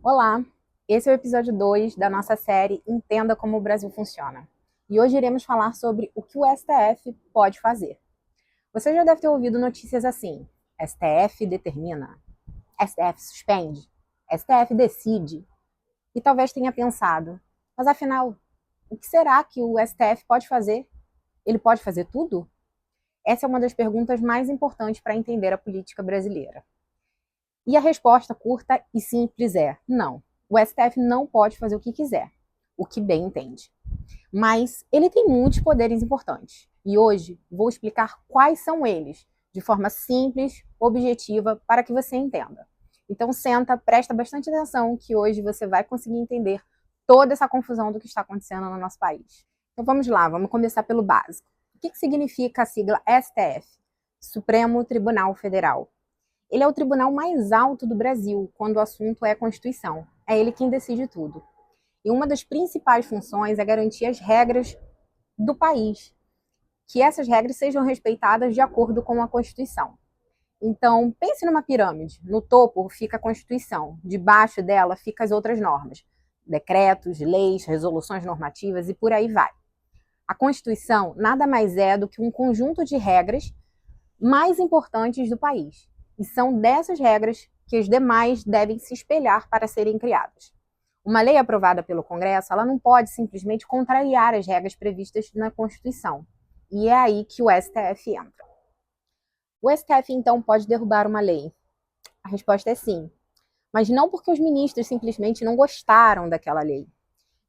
Olá, esse é o episódio 2 da nossa série Entenda como o Brasil funciona. E hoje iremos falar sobre o que o STF pode fazer. Você já deve ter ouvido notícias assim: STF determina, STF suspende, STF decide. E talvez tenha pensado, mas afinal, o que será que o STF pode fazer? Ele pode fazer tudo? Essa é uma das perguntas mais importantes para entender a política brasileira. E a resposta curta e simples é: não. O STF não pode fazer o que quiser, o que bem entende. Mas ele tem muitos poderes importantes. E hoje vou explicar quais são eles, de forma simples, objetiva, para que você entenda. Então senta, presta bastante atenção, que hoje você vai conseguir entender toda essa confusão do que está acontecendo no nosso país. Então vamos lá, vamos começar pelo básico. O que significa a sigla STF? Supremo Tribunal Federal. Ele é o tribunal mais alto do Brasil quando o assunto é a Constituição. É ele quem decide tudo. E uma das principais funções é garantir as regras do país, que essas regras sejam respeitadas de acordo com a Constituição. Então, pense numa pirâmide. No topo fica a Constituição, debaixo dela ficam as outras normas, decretos, leis, resoluções normativas e por aí vai. A Constituição nada mais é do que um conjunto de regras mais importantes do país. E são dessas regras que as demais devem se espelhar para serem criadas. Uma lei aprovada pelo Congresso, ela não pode simplesmente contrariar as regras previstas na Constituição. E é aí que o STF entra. O STF, então, pode derrubar uma lei? A resposta é sim. Mas não porque os ministros simplesmente não gostaram daquela lei.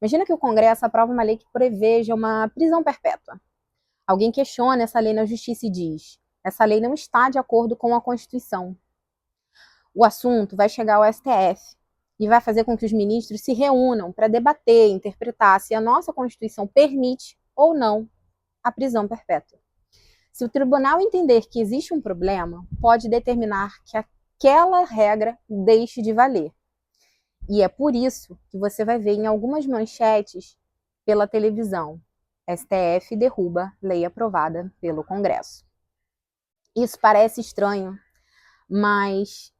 Imagina que o Congresso aprova uma lei que preveja uma prisão perpétua. Alguém questiona essa lei na justiça e diz: essa lei não está de acordo com a Constituição. O assunto vai chegar ao STF e vai fazer com que os ministros se reúnam para debater, interpretar se a nossa Constituição permite ou não a prisão perpétua. Se o tribunal entender que existe um problema, pode determinar que aquela regra deixe de valer. E é por isso que você vai ver em algumas manchetes pela televisão: STF derruba lei aprovada pelo Congresso. Isso parece estranho, mas,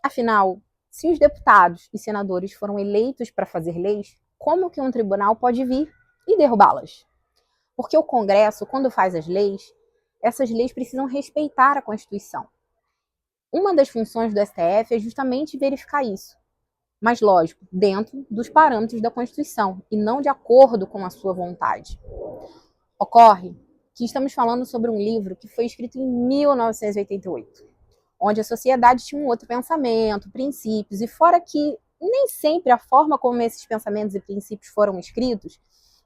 afinal, se os deputados e senadores foram eleitos para fazer leis, como que um tribunal pode vir e derrubá-las? Porque o Congresso, quando faz as leis, essas leis precisam respeitar a Constituição. Uma das funções do STF é justamente verificar isso. Mas, lógico, dentro dos parâmetros da Constituição e não de acordo com a sua vontade. Ocorre que estamos falando sobre um livro que foi escrito em 1988, onde a sociedade tinha um outro pensamento, princípios, e fora que nem sempre a forma como esses pensamentos e princípios foram escritos,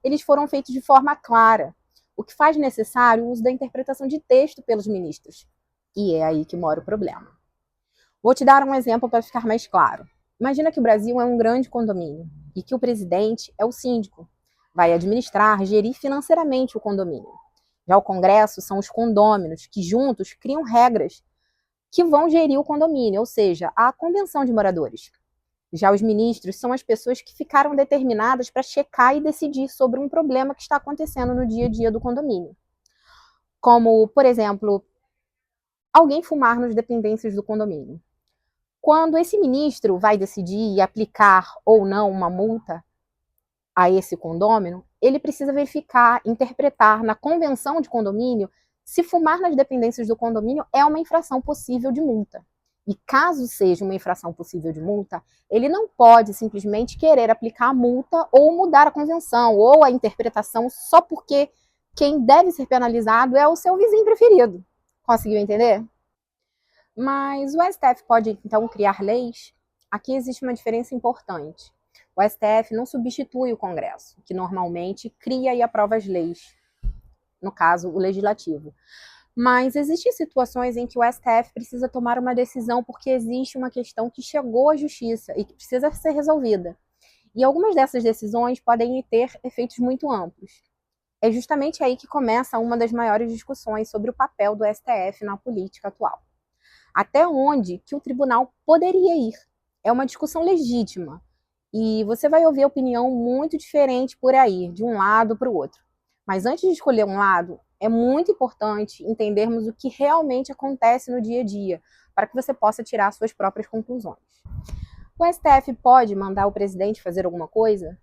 eles foram feitos de forma clara, o que faz necessário o uso da interpretação de texto pelos ministros. E é aí que mora o problema. Vou te dar um exemplo para ficar mais claro. Imagina que o Brasil é um grande condomínio e que o presidente é o síndico. Vai administrar, gerir financeiramente o condomínio. Já o Congresso são os condôminos, que juntos criam regras que vão gerir o condomínio, ou seja, a convenção de moradores. Já os ministros são as pessoas que ficaram determinadas para checar e decidir sobre um problema que está acontecendo no dia a dia do condomínio. Como, por exemplo, alguém fumar nas dependências do condomínio. Quando esse ministro vai decidir aplicar ou não uma multa a esse condômino, ele precisa verificar, interpretar na convenção de condomínio se fumar nas dependências do condomínio é uma infração possível de multa. E caso seja uma infração possível de multa, ele não pode simplesmente querer aplicar a multa ou mudar a convenção ou a interpretação só porque quem deve ser penalizado é o seu vizinho preferido. Conseguiu entender? Mas o STF pode, então, criar leis? Aqui existe uma diferença importante. O STF não substitui o Congresso, que normalmente cria e aprova as leis, no caso, o Legislativo. Mas existem situações em que o STF precisa tomar uma decisão porque existe uma questão que chegou à Justiça e que precisa ser resolvida. E algumas dessas decisões podem ter efeitos muito amplos. É justamente aí que começa uma das maiores discussões sobre o papel do STF na política atual. Até onde que o tribunal poderia ir? É uma discussão legítima. E você vai ouvir opinião muito diferente por aí, de um lado para o outro. Mas antes de escolher um lado, é muito importante entendermos o que realmente acontece no dia a dia, para que você possa tirar suas próprias conclusões. O STF pode mandar o presidente fazer alguma coisa?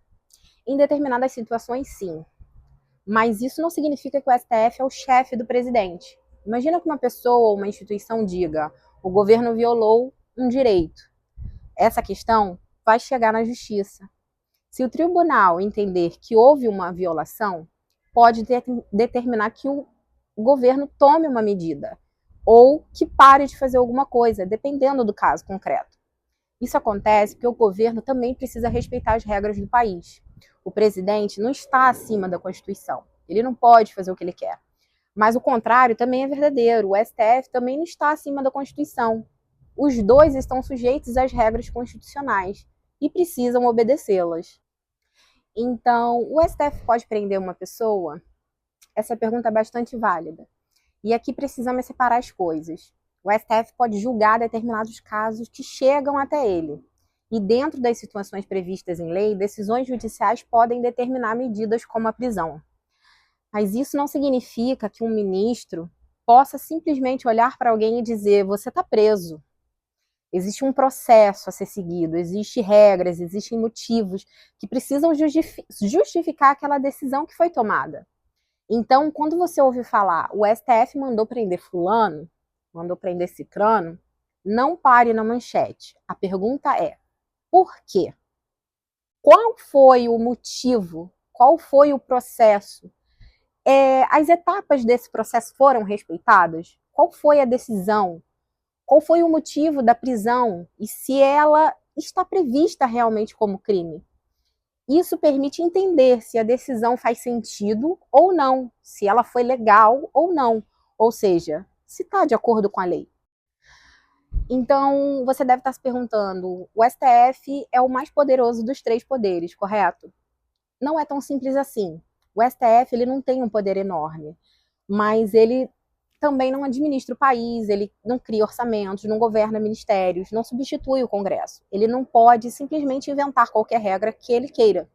Em determinadas situações, sim. Mas isso não significa que o STF é o chefe do presidente. Imagina que uma pessoa ou uma instituição diga: o governo violou um direito. Essa questão vai chegar na justiça. Se o tribunal entender que houve uma violação, pode determinar que o governo tome uma medida ou que pare de fazer alguma coisa, dependendo do caso concreto. Isso acontece porque o governo também precisa respeitar as regras do país. O presidente não está acima da Constituição. Ele não pode fazer o que ele quer. Mas o contrário também é verdadeiro. O STF também não está acima da Constituição. Os dois estão sujeitos às regras constitucionais e precisam obedecê-las. Então, o STF pode prender uma pessoa? Essa pergunta é bastante válida. E aqui precisamos separar as coisas. O STF pode julgar determinados casos que chegam até ele. E dentro das situações previstas em lei, decisões judiciais podem determinar medidas como a prisão. Mas isso não significa que um ministro possa simplesmente olhar para alguém e dizer: você está preso. Existe um processo a ser seguido, existem regras, existem motivos que precisam justificar aquela decisão que foi tomada. Então, quando você ouve falar o STF mandou prender fulano, mandou prender cicrano, não pare na manchete. A pergunta é: por quê? Qual foi o motivo? Qual foi o processo? As etapas desse processo foram respeitadas? Qual foi a decisão? Qual foi o motivo da prisão? E se ela está prevista realmente como crime? Isso permite entender se a decisão faz sentido ou não, se ela foi legal ou não, ou seja, se está de acordo com a lei. Então, você deve estar se perguntando: o STF é o mais poderoso dos três poderes, correto? Não é tão simples assim. O STF ele não tem um poder enorme, mas ele também não administra o país, ele não cria orçamentos, não governa ministérios, não substitui o Congresso. Ele não pode simplesmente inventar qualquer regra que ele queira.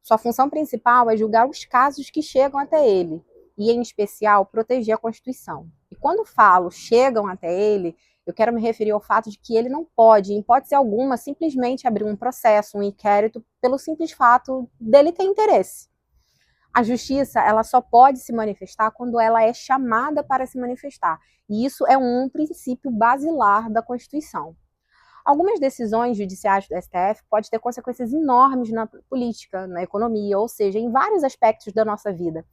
Sua função principal é julgar os casos que chegam até ele, e, em especial, proteger a Constituição. E quando falo chegam até ele, eu quero me referir ao fato de que ele não pode, em hipótese alguma, simplesmente abrir um processo, um inquérito, pelo simples fato dele ter interesse. A justiça, ela só pode se manifestar quando ela é chamada para se manifestar. E isso é um princípio basilar da Constituição. Algumas decisões judiciais do STF podem ter consequências enormes na política, na economia, ou seja, em vários aspectos da nossa vida.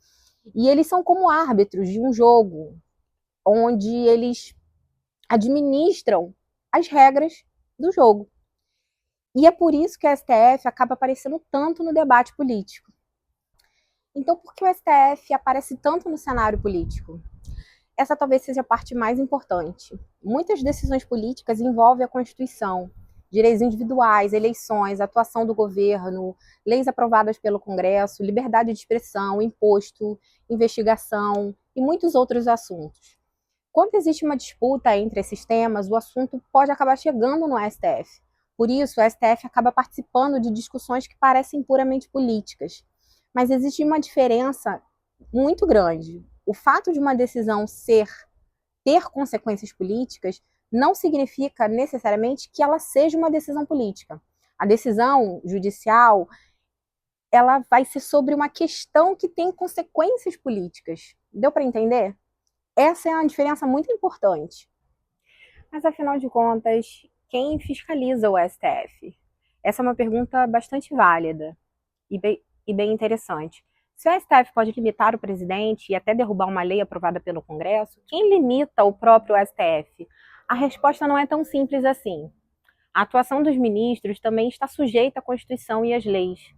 E eles são como árbitros de um jogo, onde eles administram as regras do jogo. E é por isso que o STF acaba aparecendo tanto no debate político. Então, por que o STF aparece tanto no cenário político? Essa talvez seja a parte mais importante. Muitas decisões políticas envolvem a Constituição, direitos individuais, eleições, atuação do governo, leis aprovadas pelo Congresso, liberdade de expressão, imposto, investigação e muitos outros assuntos. Quando existe uma disputa entre esses temas, o assunto pode acabar chegando no STF. Por isso, o STF acaba participando de discussões que parecem puramente políticas. Mas existe uma diferença muito grande. O fato de uma decisão ter consequências políticas não significa necessariamente que ela seja uma decisão política. A decisão judicial, ela vai ser sobre uma questão que tem consequências políticas. Deu para entender? Essa é uma diferença muito importante. Mas, afinal de contas, quem fiscaliza o STF? Essa é uma pergunta bastante válida e bem interessante. Se o STF pode limitar o presidente e até derrubar uma lei aprovada pelo Congresso, quem limita o próprio STF? A resposta não é tão simples assim. A atuação dos ministros também está sujeita à Constituição e às leis.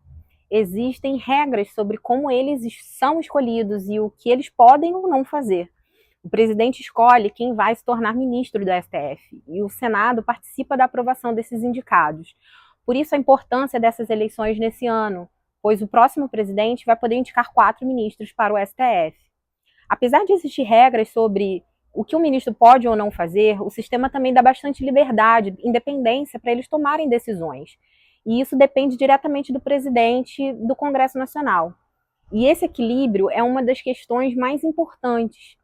Existem regras sobre como eles são escolhidos e o que eles podem ou não fazer. O presidente escolhe quem vai se tornar ministro do STF e o Senado participa da aprovação desses indicados. Por isso a importância dessas eleições nesse ano, pois o próximo presidente vai poder indicar 4 ministros para o STF. Apesar de existir regras sobre o que um ministro pode ou não fazer, o sistema também dá bastante liberdade, independência para eles tomarem decisões. E isso depende diretamente do presidente do Congresso Nacional. E esse equilíbrio é uma das questões mais importantes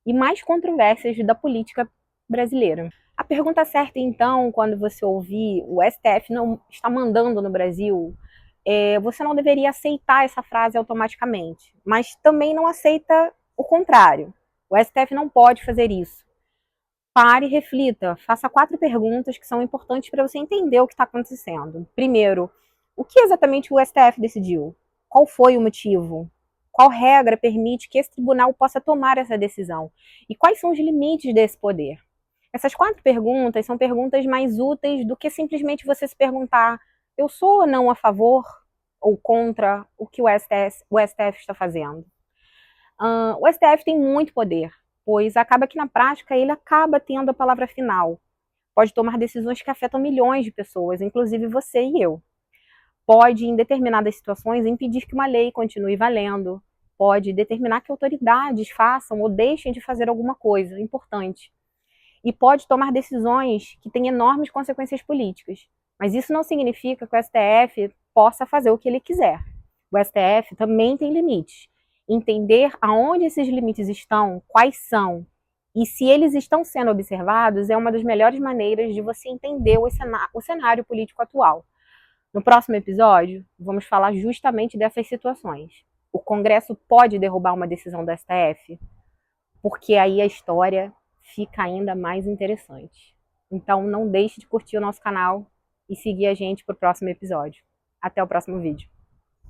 e mais controversas da política brasileira. A pergunta certa, então, quando você ouvir o STF não está mandando no Brasil, você não deveria aceitar essa frase automaticamente, mas também não aceita o contrário. O STF não pode fazer isso. Pare e reflita, faça 4 perguntas que são importantes para você entender o que está acontecendo. Primeiro, o que exatamente o STF decidiu? Qual foi o motivo? Qual regra permite que esse tribunal possa tomar essa decisão? E quais são os limites desse poder? Essas 4 perguntas são perguntas mais úteis do que simplesmente você se perguntar: eu sou ou não a favor ou contra o que o STF está fazendo? O STF tem muito poder, pois acaba que na prática ele acaba tendo a palavra final. Pode tomar decisões que afetam milhões de pessoas, inclusive você e eu. Pode, em determinadas situações, impedir que uma lei continue valendo. Pode determinar que autoridades façam ou deixem de fazer alguma coisa importante. E pode tomar decisões que têm enormes consequências políticas. Mas isso não significa que o STF possa fazer o que ele quiser. O STF também tem limites. Entender aonde esses limites estão, quais são, e se eles estão sendo observados é uma das melhores maneiras de você entender o cenário político atual. No próximo episódio, vamos falar justamente dessas situações. O Congresso pode derrubar uma decisão do STF? Porque aí a história fica ainda mais interessante. Então não deixe de curtir o nosso canal e seguir a gente para o próximo episódio. Até o próximo vídeo.